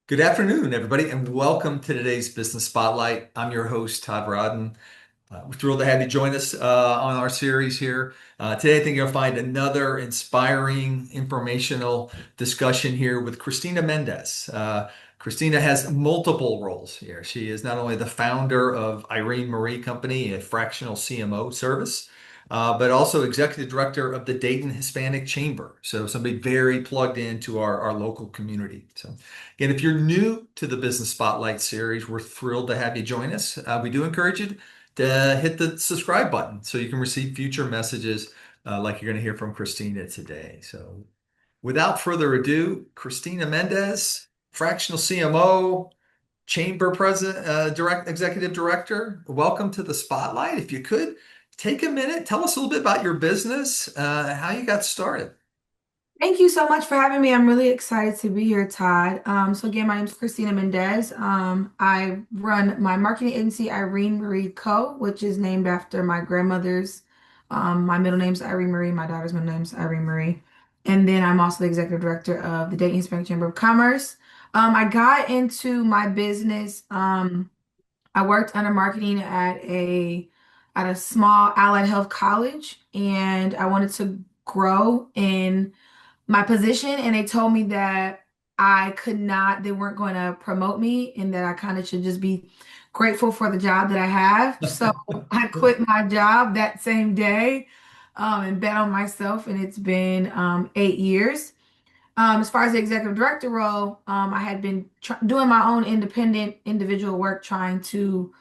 Good afternoon, everybody, and welcome to today's Business Spotlight. I'm your host, Todd Rodden. We're thrilled to have you join us on our series here. Today, I think you'll find another inspiring, informational discussion here with Christina Mendez. Christina has multiple roles here. She is not only the founder of Irene Marie Company, a fractional CMO service, but also executive director of the Dayton Hispanic Chamber. So somebody very plugged into our local community. So again, if you're new to the Business Spotlight series, we're thrilled to have you join us. We do encourage you to hit the subscribe button so you can receive future messages like you're going to hear from Christina today. So without further ado, Christina Mendez, fractional CMO, Chamber President, Direct Executive Director, welcome to the Spotlight. If you could take a minute, tell us a little bit about your business, how you got started. Thank you so much for having me. I'm really excited to be here, Todd. So again, my name is Christina Mendez. I run my marketing agency, Irene Marie Co., which is named after my grandmother's. My middle name's Irene Marie. My daughter's middle name's Irene Marie. And then I'm also the executive director of the Dayton Hispanic Chamber of Commerce. I got into my business. I worked under marketing at a small allied health college, and I wanted to grow in my position, and they told me that I could not, they weren't going to promote me, and that I kind of should just be grateful for the job that I have. So I quit my job that same day, and bet on myself, and it's been 8 years. As far as the executive director role, I had been doing my own independent individual work, trying to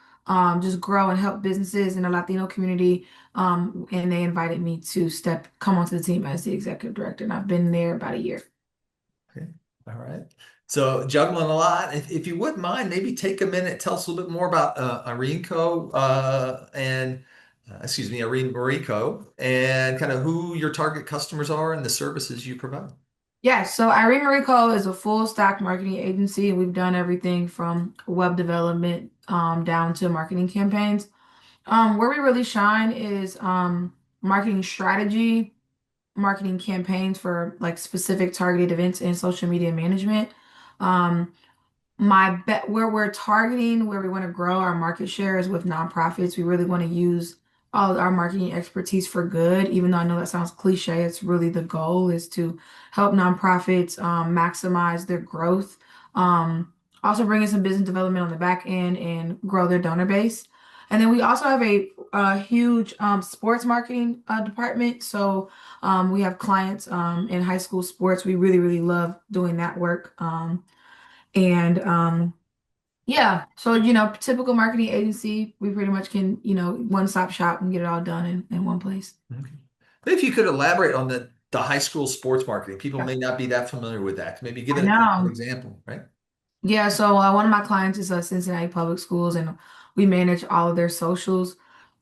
just grow and help businesses in the Latino community. And they invited me to come onto the team as the executive director, and I've been there about a year. Okay. All right. So juggling a lot. If you wouldn't mind, maybe take a minute, tell us a little bit more about Irene Co. And excuse me, Irene Marie Co. and kind of who your target customers are and the services you provide. Yes, so Irene Marie Co is a full stack marketing agency. We've done everything from web development down to marketing campaigns. Where we really shine is marketing strategy, marketing campaigns for like specific targeted events and social media management. Um, my bet where we're targeting, where we want to grow our market share is with nonprofits. We really want to use all of our marketing expertise for good, even though I know that sounds cliche. It's really the goal is to help nonprofits maximize their growth. Also bring in some business development on the back end and grow their donor base. And then we also have a huge sports marketing department. So we have clients in high school sports. We really, really love doing that work. And yeah, so typical marketing agency, we pretty much can, one-stop shop and get it all done in one place. Okay. If you could elaborate on the high school sports marketing, people Yeah. may not be that familiar with that. Maybe give I an know. example, right? Yeah, so one of my clients is Cincinnati Public Schools, and we manage all of their socials.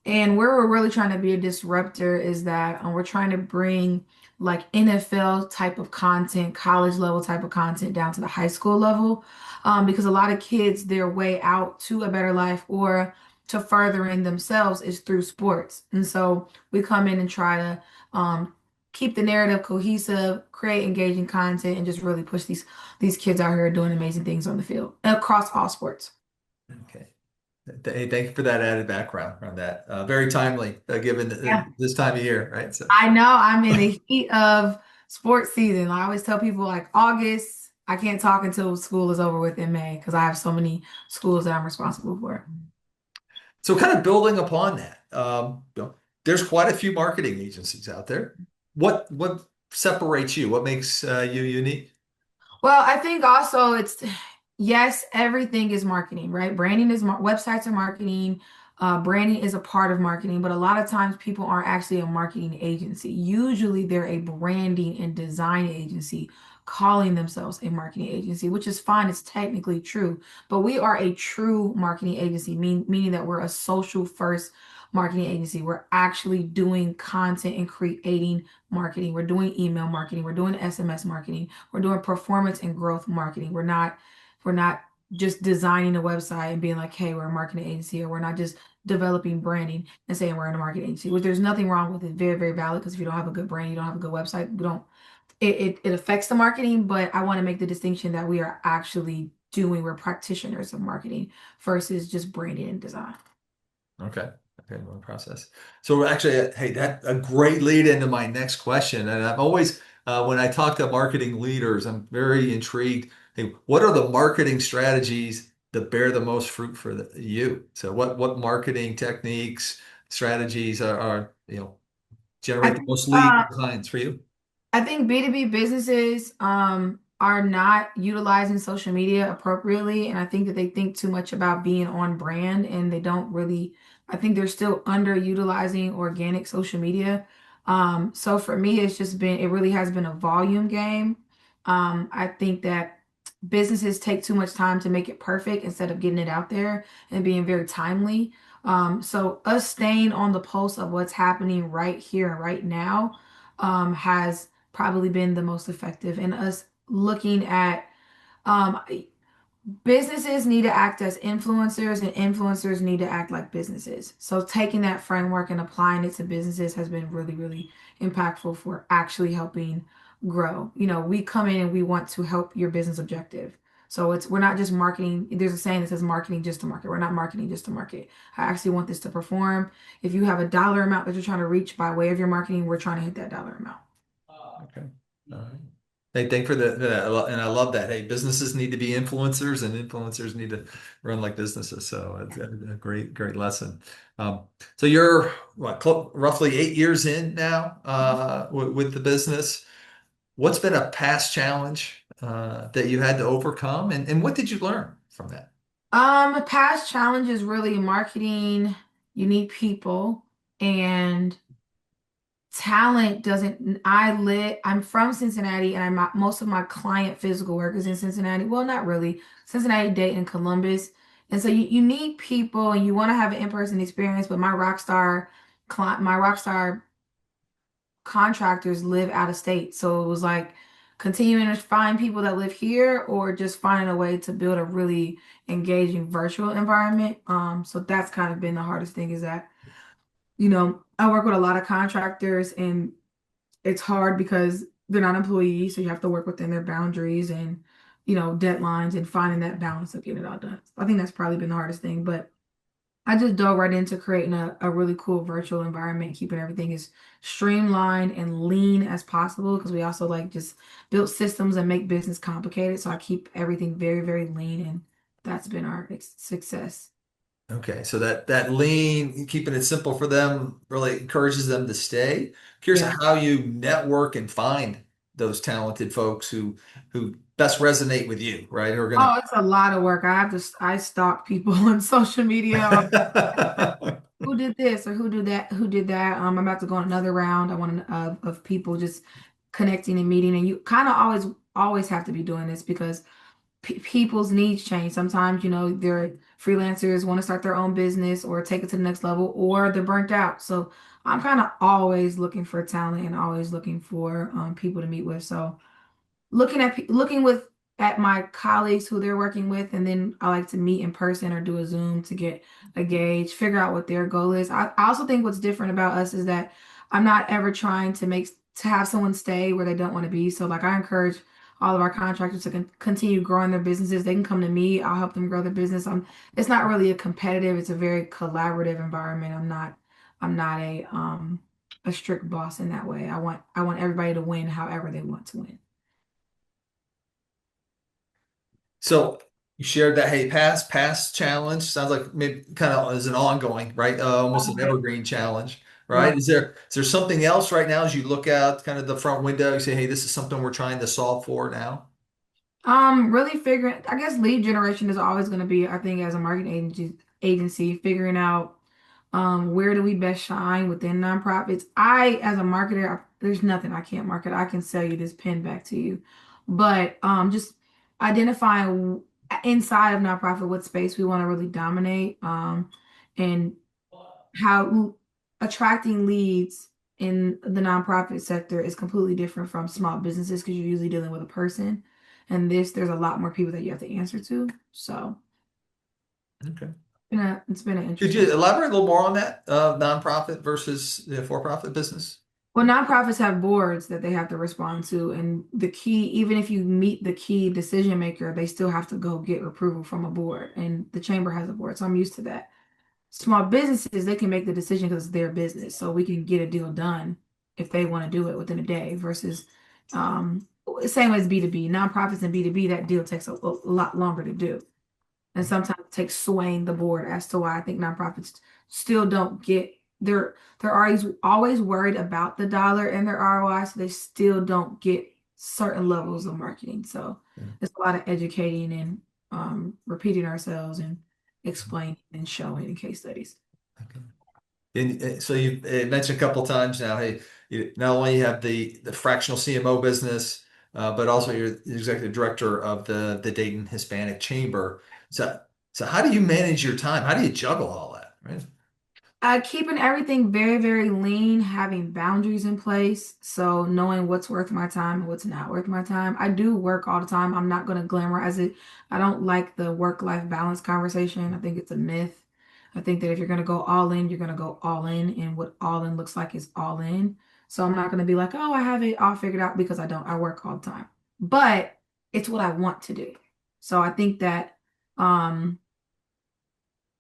And where we're really trying to be a disruptor is that we're trying to bring like NFL type of content, college level type of content down to the high school level, because a lot of kids, their way out to a better life or to furthering themselves is through sports. And so we come in and try to keep the narrative cohesive, create engaging content, and just really push these kids out here doing amazing things on the field across all sports. Okay. Hey, thank you for that added background on that. Very timely, given Yeah. this time of year, right? So, I know I'm in the heat of sports season. I always tell people like August, I can't talk until school is over with in May because I have so many schools that I'm responsible for. so kind of building upon that, there's quite a few marketing agencies out there. What separates you? What makes you unique? Well, I think also yes, everything is marketing, right? Branding is websites are marketing. Branding is a part of marketing, but a lot of times people aren't actually a marketing agency. Usually they're a branding and design agency calling themselves a marketing agency, which is fine. It's technically true, but we are a true marketing agency, meaning that we're a social first marketing agency. We're actually doing content and creating marketing. We're doing email marketing. We're doing SMS marketing. We're doing performance and growth marketing. We're not just designing a website and being like, hey, we're a marketing agency, or we're not just developing branding and saying we're in a marketing agency, which there's nothing wrong with it. Very, very valid because if you don't have a good brand, you don't have a good website, we don't it affects the marketing, but I want to make the distinction that we are actually doing. We're practitioners of marketing versus just branding and design. Okay. Okay, well, process. So actually, hey, that a great lead into my next question. And I'm always, when I talk to marketing leaders, I'm very intrigued. Hey, what are the marketing strategies that bear the most fruit for you? So what marketing techniques, strategies I generate the think most lead clients for you? I think B2B businesses are not utilizing social media appropriately. And I think that they think too much about being on brand and they don't really, I think they're still underutilizing organic social media. So for me, it really has been a volume game. I think that businesses take too much time to make it perfect instead of getting it out there and being very timely. So us staying on the pulse of what's happening right here and right now has probably been the most effective. And us looking at um, businesses need to act as influencers and influencers need to act like businesses. So taking that framework and applying it to businesses has been really, really impactful for actually helping grow. We come in and we want to help your business objective. So we're not just marketing. There's a saying that says marketing just to market. We're not marketing just to market. I actually want this to perform. If you have a dollar amount that you're trying to reach by way of your marketing, we're trying to hit that dollar amount. Okay. All right. Hey, thank for and I love that. Hey, businesses need to be influencers, and influencers need to run like businesses. So it's a great, great lesson. Um, so you're what, roughly 8 years in now with the business. What's been a past challenge that you had to overcome, and what did you learn from that? Past challenges really marketing. You need people and talent doesn't. I'm from Cincinnati and most of my client physical work is in Cincinnati. Well, not really. Cincinnati, Dayton, and Columbus. And so you need people and you want to have an in-person experience, but my rock star contractors live out of state. So it was like continuing to find people that live here or just finding a way to build a really engaging virtual environment. So that's kind of been the hardest thing is that, I work with a lot of contractors and it's hard because they're not employees. So you have to work within their boundaries and, deadlines and finding that balance of getting it all done. I think that's probably been the hardest thing, but I just dove right into creating a really cool virtual environment, keeping everything as streamlined and lean as possible because we also like just build systems and make business complicated. So I keep everything very, very lean, and that's been our success. Okay, so that lean, keeping it simple for them, really encourages them to stay. Curious Yeah. how you network and find those talented folks who best resonate with you, right? Who are Oh, it's a lot of work. I stalk people on social media. gonna. Who did this or who did that? Who did that? I'm about to go on another round. I want of people just connecting and meeting, and you kind of always have to be doing this because people's needs change. Sometimes, they're freelancers want to start their own business or take it to the next level, or they're burnt out. So I'm kind of always looking for talent and always looking for people to meet with. So looking with at my colleagues who they're working with, and then I like to meet in person or do a Zoom to get a gauge, figure out what their goal is. I also think what's different about us is that I'm not ever trying to have someone stay where they don't want to be. So like I encourage all of our contractors to continue growing their businesses. They can come to me. I'll help them grow their business. It's not really a competitive. It's a very collaborative environment. I'm not a strict boss in that way. I want everybody to win however they want to win. So you shared that, hey, past challenge sounds like maybe kind of is an ongoing, right? Almost an Right. evergreen challenge, right? Right. Is there something else right now as you look out kind of the front window, you say, hey, this is something we're trying to solve for now? Really figuring, I guess lead generation is always going to be, I think, as a marketing agency, figuring out where do we best shine within nonprofits. As a marketer, there's nothing I can't market. I can sell you this pen back to you, but just identifying inside of nonprofit what space we want to really dominate, and how attracting leads in the nonprofit sector is completely different from small businesses because you're usually dealing with a person. And there's a lot more people that you have to answer to. So Okay. it's been an Could interesting. you elaborate a little more on that, nonprofit versus the for-profit business? Well, nonprofits have boards that they have to respond to, and the key, even if you meet the key decision maker, they still have to go get approval from a board, and the chamber has a board, so I'm used to that. Small businesses, they can make the decision because it's their business, so we can get a deal done if they want to do it within a day versus um, same as B2B. Nonprofits and B2B, that deal takes a lot longer to do. And sometimes it takes swaying the board as to why I think nonprofits still don't get they're always worried about the dollar and their ROI, so they still don't get certain levels of marketing. So Yeah. it's a lot of educating and repeating ourselves and explaining and showing in case studies. Okay. And so you mentioned a couple times now, hey, you not only have the fractional CMO business, but also you're the executive director of the Dayton Hispanic Chamber. So so how do you manage your time? How do you juggle all that, right? Keeping everything very, very lean, having boundaries in place. So knowing what's worth my time and what's not worth my time. I do work all the time. I'm not going to glamorize it. I don't like the work-life balance conversation. I think it's a myth. I think that if you're going to go all in, you're going to go all in. And what all in looks like is all in. So I'm not going to be like, oh, I have it all figured out because I don't. I work all the time. But it's what I want to do. So I think that um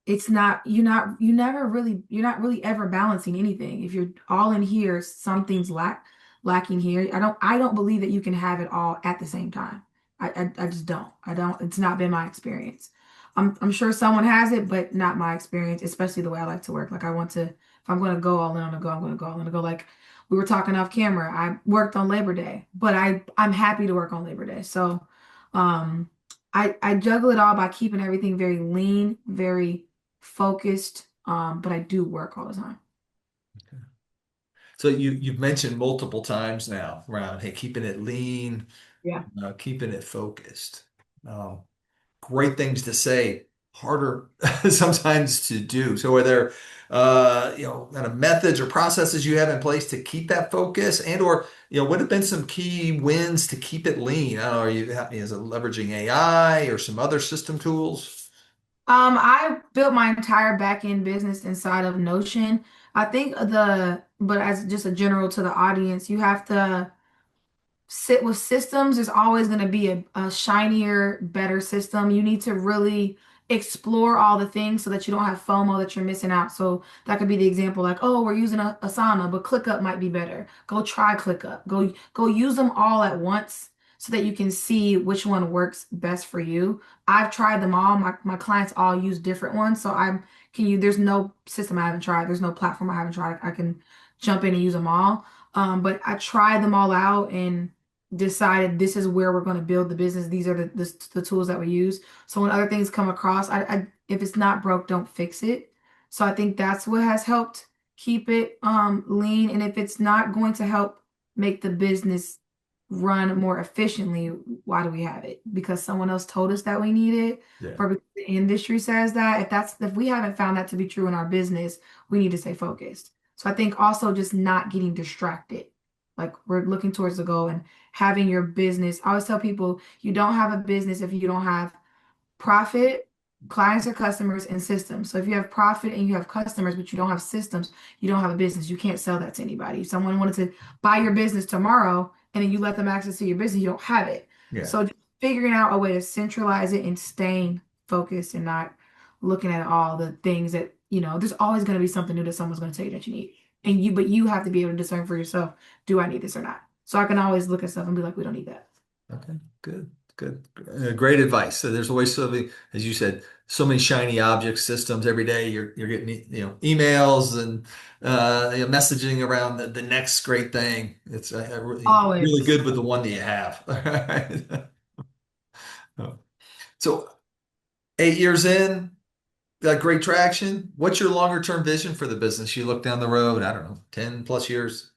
it's not you're not really ever balancing anything. If you're all in here, something's lacking here. I don't believe that you can have it all at the same time. I just don't. I don't, it's not been my experience. I'm sure someone has it, but not my experience, especially the way I like to work. Like I want to, if I'm gonna go all in on a go, I'm gonna go all in to go. Like we were talking off camera. I worked on Labor Day, but I'm happy to work on Labor Day. So um I juggle it all by keeping everything very lean, very focused, but I do work all the time. So you've mentioned multiple times now around, hey, keeping it lean, Yeah. keeping it focused. Um, Great things to say, harder sometimes to do. So are there kind of methods or processes you have in place to keep that focus and or what have been some key wins to keep it lean? I don't know, is it leveraging AI or some other system tools? I built my entire back end business inside of Notion. I think but as just a general to the audience, you have to sit with systems. There's always going to be a shinier, better system. You need to really explore all the things so that you don't have FOMO that you're missing out. So that could be the example like, oh, we're using a Asana, but ClickUp might be better. Go try ClickUp. Go use them all at once so that you can see which one works best for you. I've tried them all. My clients all use different ones. So there's no system I haven't tried. There's no platform I haven't tried. I can jump in and use them all. But I tried them all out and decided this is where we're going to build the business. These are the tools that we use. So when other things come across, if it's not broke, don't fix it. So I think that's what has helped keep it lean. And if it's not going to help make the business run more efficiently, why do we have it? Because someone else told us that we need it, Yeah. or because the industry says that. If we haven't found that to be true in our business, we need to stay focused. So I think also just not getting distracted. Like we're looking towards the goal and having your business. I always tell people you don't have a business if you don't have profit, clients or customers, and systems. So if you have profit and you have customers, but you don't have systems, you don't have a business. You can't sell that to anybody. If someone wanted to buy your business tomorrow and then you let them access to your business, you don't have it. Yeah. So just figuring out a way to centralize it and staying focused and not looking at all the things that, there's always going to be something new that someone's going to tell you that you need. But you have to be able to discern for yourself, do I need this or not? So I can always look at stuff and be like, we don't need that. Okay. Good. Good. Great advice. So there's always so many, as you said, so many shiny object systems every day. You're getting emails and messaging around the next great thing. It's really Always. good with the one that you have. All right. So 8 years in, got great traction. What's your longer term vision for the business? You look down the road, I don't know, 10 plus years.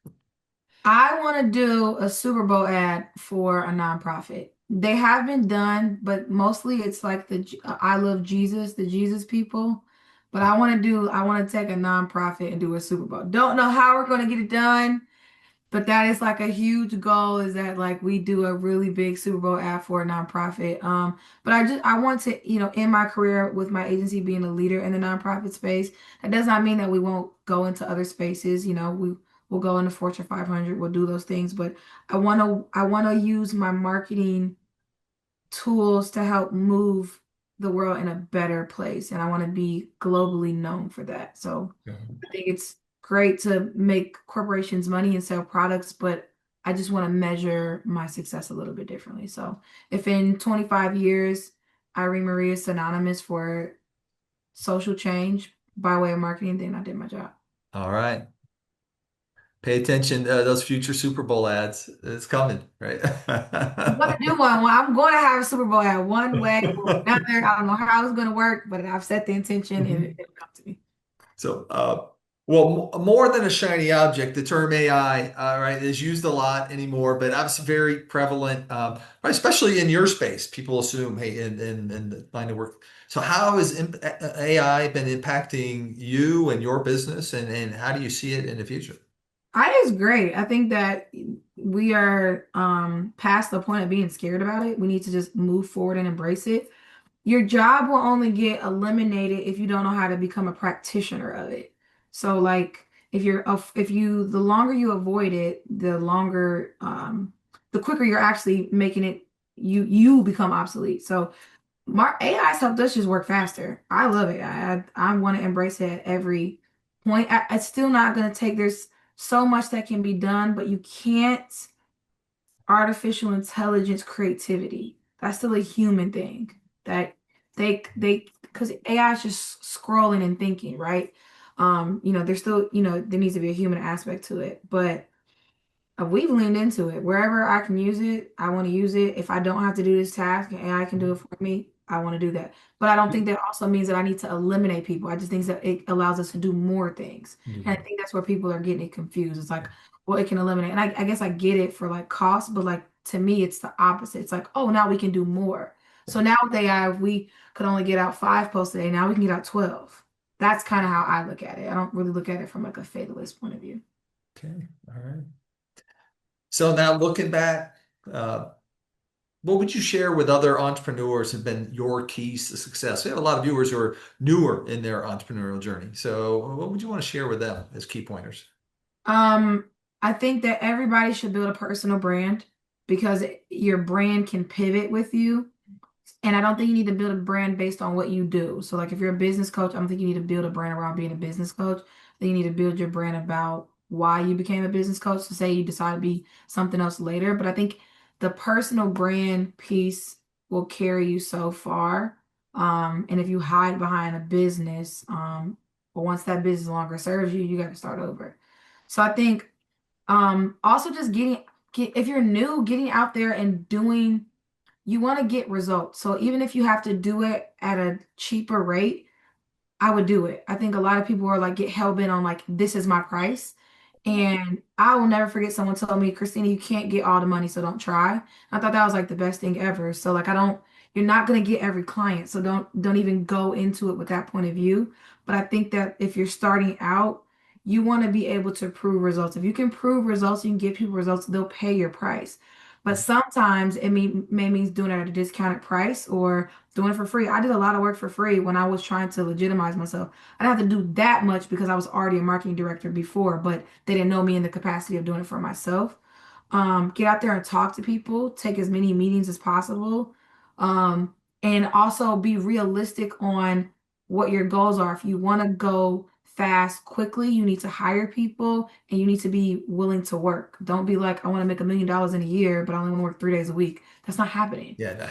I want to do a Super Bowl ad for a nonprofit. They have been done, but mostly it's like I love Jesus, the Jesus people. But I want to take a nonprofit and do a Super Bowl. Don't know how we're going to get it done, but that is like a huge goal is that like we do a really big Super Bowl ad for a nonprofit. But I want to, in my career with my agency being a leader in the nonprofit space, that does not mean that we won't go into other spaces. We'll go into Fortune 500. We'll do those things, but I want to use my marketing tools to help move the world in a better place. And I want to be globally known for that. So I think it's great to make corporations money and sell products, but I just want to measure my success a little bit differently. So if in 25 years, Irene Marie is synonymous for social change by way of marketing, then I did my job. All right. Pay attention to those future Super Bowl ads. It's coming, right? I'm going to do one. Well, I'm going to have a Super Bowl ad one way or another. I don't know how it's going to work, but I've set the intention and Mhm. it'll come to me. So, well, more than a shiny object, the term AI, right, is used a lot anymore, but obviously very prevalent, right, especially in your space. People assume, hey, in the line of work. So, how has AI been impacting you and your business, and how do you see it in the future? I is great. I think that we are past the point of being scared about it. We need to just move forward and embrace it. Your job will only get eliminated if you don't know how to become a practitioner of it. So like the longer you avoid it, the quicker you're actually making it you become obsolete. So my AI's helped us just work faster. I love it. I want to embrace it at every point. It's still not going to take. There's so much that can be done, but you can't artificial intelligence creativity. That's still a human thing. That they because AI is just scrolling and thinking, right? There's still there needs to be a human aspect to it, but we've leaned into it. Wherever I can use it, I want to use it. If I don't have to do this task and AI can do it for me, I want to do that. But I don't think that also means that I need to eliminate people. I just think that it allows us to do more things. And I think that's where people are getting it confused. It's like, well, it can eliminate. And I guess I get it for like cost, but like to me, it's the opposite. It's like, oh, now we can do more. So now with AI, if we could only get out 5 posts a day, now we can get out 12. That's kind of how I look at it. I don't really look at it from like a fatalist point of view. Okay, all right. So now looking back, uh, what would you share with other entrepreneurs have been your keys to success? We have a lot of viewers who are newer in their entrepreneurial journey. So what would you want to share with them as key pointers? Um, I think that everybody should build a personal brand because your brand can pivot with you. And I don't think you need to build a brand based on what you do. So, like if you're a business coach, I don't think you need to build a brand around being a business coach. I think you need to build your brand about why you became a business coach. To say you decide to be something else later. But I think the personal brand piece will carry you so far. And if you hide behind a business, but once that business no longer serves you, you got to start over. So I think also just if you're new, getting out there and doing you want to get results. So even if you have to do it at a cheaper rate, I would do it. I think a lot of people are like get hell bent on like this is my price. And I will never forget someone told me, Christina, you can't get all the money, so don't try. I thought that was like the best thing ever. So like you're not gonna get every client. So don't even go into it with that point of view. But I think that if you're starting out, you want to be able to prove results. If you can prove results, you can give people results, they'll pay your price. But sometimes may means doing it at a discounted price or doing it for free. I did a lot of work for free when I was trying to legitimize myself. I didn't have to do that much because I was already a marketing director before, but they didn't know me in the capacity of doing it for myself. Get out there and talk to people, take as many meetings as possible, and also be realistic on what your goals are. If you want to go fast, quickly, you need to hire people and you need to be willing to work. Don't be like, I want to make $1 million in a year, but I only want to work 3 days a week. That's not happening. It Yeah.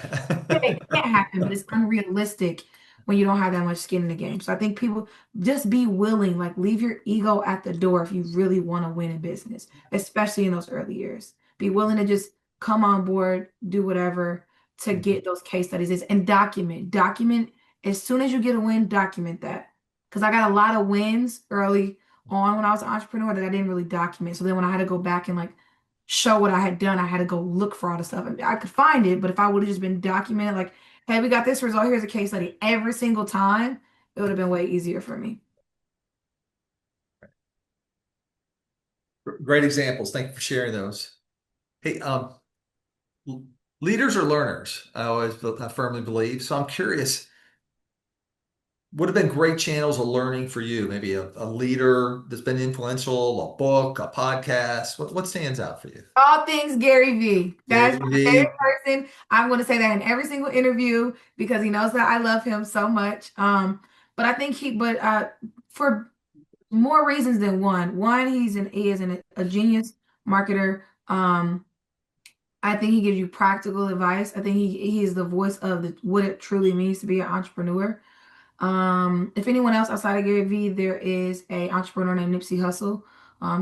can't happen, but it's unrealistic when you don't have that much skin in the game. So I think people just be willing, like leave your ego at the door if you really want to win in business, especially in those early years. Be willing to just come on board, do whatever to get those case studies and document. Document as soon as you get a win, document that. Because I got a lot of wins early on when I was an entrepreneur that I didn't really document. So then when I had to go back and like show what I had done, I had to go look for all the stuff. And I could find it, but if I would have just been documented, like, hey, we got this result, here's a case study every single time, it would have been way easier for me. Great examples. Thank you for sharing those. Hey, leaders are learners. I firmly believe. So I'm curious, would have been great channels of learning for you? Maybe a leader that's been influential, a book, a podcast. What stands out for you? All things Gary V. That's Gary my favorite Vee. person. I'm going to say that in every single interview because he knows that I love him so much. But I think for more reasons than one. One, he is a genius marketer. I think he gives you practical advice. I think he is the voice of what it truly means to be an entrepreneur. If anyone else outside of Gary Vee, there is a entrepreneur named Nipsey Hussle.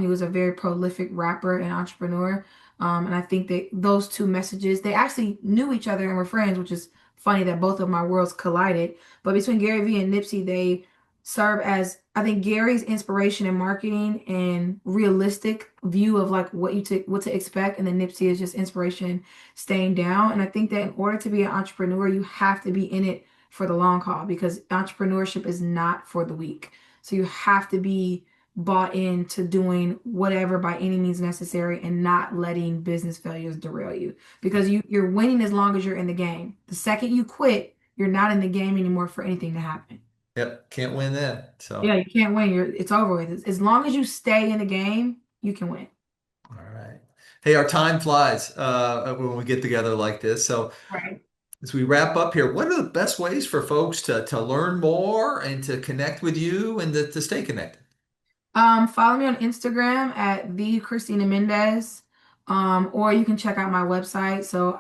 He was a very prolific rapper and entrepreneur. And I think that those two messages, they actually knew each other and were friends, which is funny that both of my worlds collided. But between Gary Vee and Nipsey, they serve as, I think, Gary's inspiration in marketing and realistic view of like what to expect, and then Nipsey is just inspiration staying down. And I think that in order to be an entrepreneur, you have to be in it for the long haul because entrepreneurship is not for the weak. So you have to be bought into doing whatever by any means necessary and not letting business failures derail you because you're winning as long as you're in the game. The second you quit, you're not in the game anymore for anything to happen. Yep, can't win then. Yeah, So, you can't win. It's over with. As long as you stay in the game, you can win. all right. Hey, our time flies when we get together like this. So, Right. as we wrap up here, what are the best ways for folks to learn more and to connect with you and to stay connected? Follow me on Instagram at the Christina Mendez. Or you can check out my website. So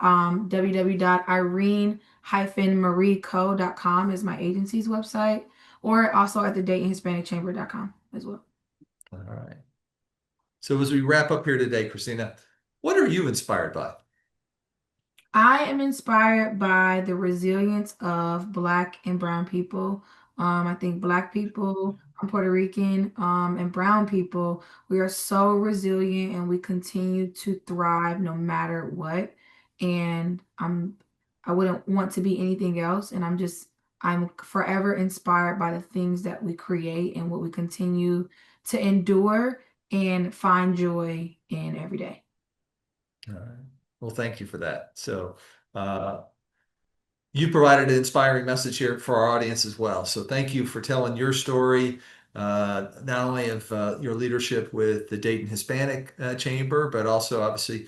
www.irene-marieco.com is my agency's website, or also at the Dayton Hispanic Chamber.com as well. All right. So as we wrap up here today, Christina, what are you inspired by? I am inspired by the resilience of Black and Brown people. I think Black people, I'm Puerto Rican, and Brown people, we are so resilient and we continue to thrive no matter what. And I wouldn't want to be anything else. And I'm forever inspired by the things that we create and what we continue to endure and find joy in every day. All right. Well, thank you for that. So, uh, you provided an inspiring message here for our audience as well. So, thank you for telling your story, not only of your leadership with the Dayton Hispanic Chamber, but also obviously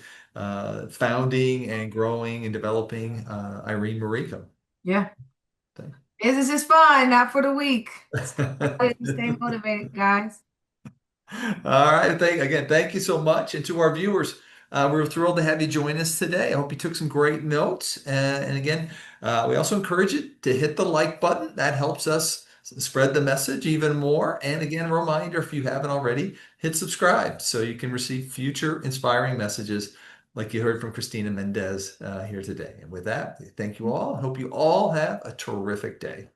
founding and growing and developing Irene Marie Co. Yeah. Thank Business is fun, not for the weak. Stay you. motivated, guys. All right. Thank you so much. And to our viewers, we're thrilled to have you join us today. I hope you took some great notes. And again, we also encourage you to hit the like button. That helps us spread the message even more. And again, a reminder, if you haven't already, hit subscribe so you can receive future inspiring messages like you heard from Christina Mendez here today. And with that, thank you all. Hope you all have a terrific day.